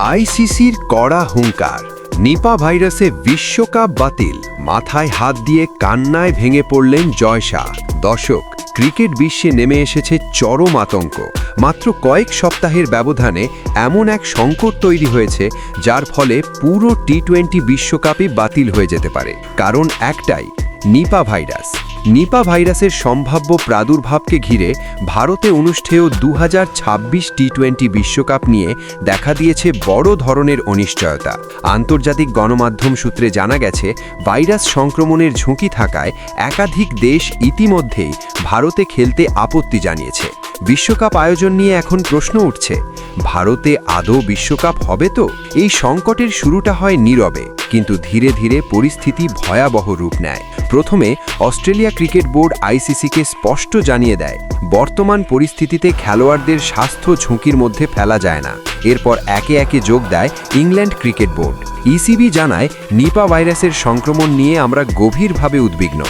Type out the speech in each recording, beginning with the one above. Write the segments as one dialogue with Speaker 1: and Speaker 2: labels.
Speaker 1: আইসিসির কড়া হুঙ্কার, নিপা ভাইরাসে বিশ্বকাপ বাতিল, মাথায় হাত দিয়ে কান্নায় ভেঙে পড়লেন জয় শাহ। দর্শক, ক্রিকেট বিশ্বে নেমে এসেছে চরম আতঙ্ক। মাত্র কয়েক সপ্তাহের ব্যবধানে এমন এক সংকট তৈরি হয়েছে যার ফলে পুরো টি-20 বিশ্বকাপই বাতিল হয়ে যেতে পারে। কারণ একটাই, নিপা ভাইরাস। নিপা ভাইরাসের সম্ভাব্য প্রাদুর্ভাবকে ঘিরে ভারতে অনুষ্ঠেয় 2026 টি-20 বিশ্বকাপ নিয়ে দেখা দিয়েছে বড় ধরনের অনিশ্চয়তা। আন্তর্জাতিক গণমাধ্যম সূত্রে জানা গেছে, ভাইরাস সংক্রমণের ঝুঁকি থাকায় একাধিক দেশ ইতিমধ্যেই ভারতে খেলতে আপত্তি জানিয়েছে। বিশ্বকাপ আয়োজন নিয়ে এখন প্রশ্ন উঠছে, ভারতে আদৌ বিশ্বকাপ হবে তো? এই সংকটের শুরুটা হয় নীরবে, কিন্তু ধীরে ধীরে পরিস্থিতি ভয়াবহ রূপ নেয়। প্রথমে অস্ট্রেলিয়া ক্রিকেট বোর্ড আইসিসিকে স্পষ্ট জানিয়ে দেয়, বর্তমান পরিস্থিতিতে খেলোয়াড়দের স্বাস্থ্য ঝুঁকির মধ্যে ফেলা যায় না। এরপর একে একে যোগ দেয় ইংল্যান্ড ক্রিকেট বোর্ড। ইসিবি জানায়, নিপা ভাইরাসের সংক্রমণ নিয়ে আমরা গভীরভাবে উদ্বিগ্ন।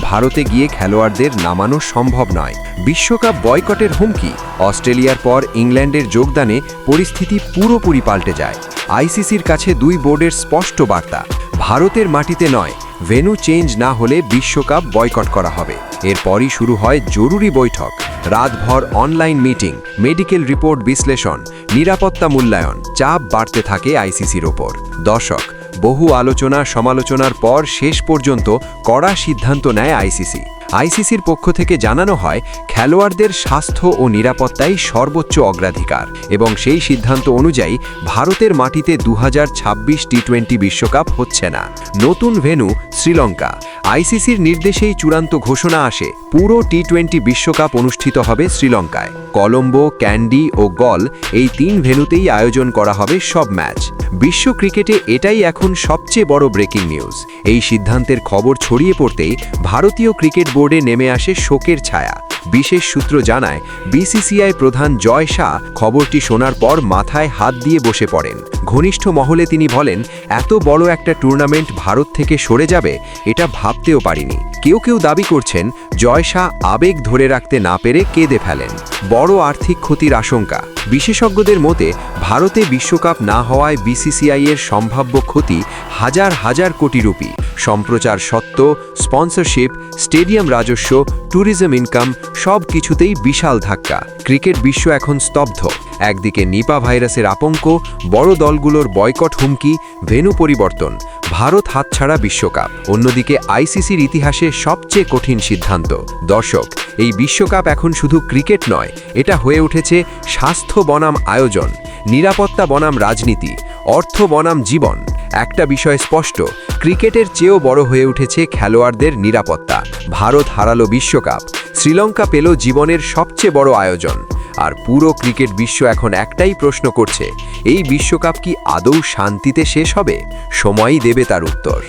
Speaker 1: ভারতে গিয়ে খেলোয়াড়দের নামানো সম্ভব নয়। বিশ্বকাপ বয়কটের হুমকি। অস্ট্রেলিয়ার পর ইংল্যান্ডের যোগদানে পরিস্থিতি পুরোপুরি পাল্টে যায়। আইসিসির কাছে দুই বোর্ডের স্পষ্ট বার্তা, ভারতের মাটিতে নয়, ভেন্যু চেঞ্জ না হলে বিশ্বকাপ বয়কট করা হবে। এরপরই শুরু হয় জরুরি বৈঠক, রাতভর অনলাইন মিটিং, মেডিকেল রিপোর্ট বিশ্লেষণ, নিরাপত্তা মূল্যায়ন। চাপ বাড়তে থাকে আইসিসির ওপর। দর্শক, বহু আলোচনা সমালোচনার পর শেষ পর্যন্ত কড়া সিদ্ধান্ত নেয় আইসিসি। আইসিসির পক্ষ থেকে জানানো হয়, খেলোয়াড়দের স্বাস্থ্য ও নিরাপত্তাই সর্বোচ্চ অগ্রাধিকার এবং সেই সিদ্ধান্ত অনুযায়ী ভারতের মাটিতে 2026 টি-20 বিশ্বকাপ হচ্ছে না। নতুন ভেন্যু শ্রীলঙ্কা। আইসিসির নির্দেশেই চূড়ান্ত ঘোষণা আসে, পুরো টি-20 বিশ্বকাপ অনুষ্ঠিত হবে শ্রীলঙ্কায়। কলম্বো, ক্যান্ডি ও গল, এই তিন ভেন্যুতেই আয়োজন করা হবে সব ম্যাচ। বিশ্ব ক্রিকেটে এটাই এখন সবচেয়ে বড় ব্রেকিং নিউজ। এই সিদ্ধান্তের খবর ছড়িয়ে পড়তেই ভারতীয় ক্রিকেট বোর্ডে নেমে আসে শোকের ছায়া। বিশেষ সূত্র জানায়, বিসিসিআই প্রধান জয় শাহ খবরটি শোনার পর মাথায় হাত দিয়ে বসে পড়েন। ঘনিষ্ঠ মহলে তিনি বলেন, এত বড় একটা টুর্নামেন্ট ভারত থেকে সরে যাবে, এটা ভাবতেও পারিনি। কেউ কেউ দাবি করছেন, জয় শাহ আবেগ ধরে রাখতে না পেরে কেঁদে ফেলেন। বড় আর্থিক ক্ষতির আশঙ্কা। বিশেষজ্ঞদের মতে, ভারতে বিশ্বকাপ না হওয়ায় বিসিসিআই এর সম্ভাব্য ক্ষতি হাজার হাজার কোটি রুপি। সম্প্রচার সত্ত্ব, স্পন্সরশিপ, স্টেডিয়াম রাজস্ব, ট্যুরিজম ইনকাম, সব কিছুতেই বিশাল ধাক্কা। ক্রিকেট বিশ্ব এখন স্তব্ধ। একদিকে নিপা ভাইরাসের আতঙ্ক, বড় দলগুলোর বয়কট হুমকি, ভেন্যু পরিবর্তন, ভারত হাতছাড়া বিশ্বকাপ। অন্যদিকে আইসিসির ইতিহাসে সবচেয়ে কঠিন সিদ্ধান্ত। দর্শক, এই বিশ্বকাপ এখন শুধু ক্রিকেট নয়, এটা হয়ে উঠেছে স্বাস্থ্য বনাম আয়োজন, নিরাপত্তা বনাম রাজনীতি, অর্থ বনাম জীবন। একটা বিষয় স্পষ্ট, ক্রিকেটের চেয়েও বড় হয়ে উঠেছে খেলোয়াড়দের নিরাপত্তা। ভারত হারালো বিশ্বকাপ, শ্রীলঙ্কা পেল জীবনের সবচেয়ে বড় আয়োজন। আর পুরো ক্রিকেট বিশ্ব এখন একটাই প্রশ্ন করছে, এই বিশ্বকাপ কি আদৌ শান্তিতে শেষ হবে? সময়ই দেবে তার উত্তর।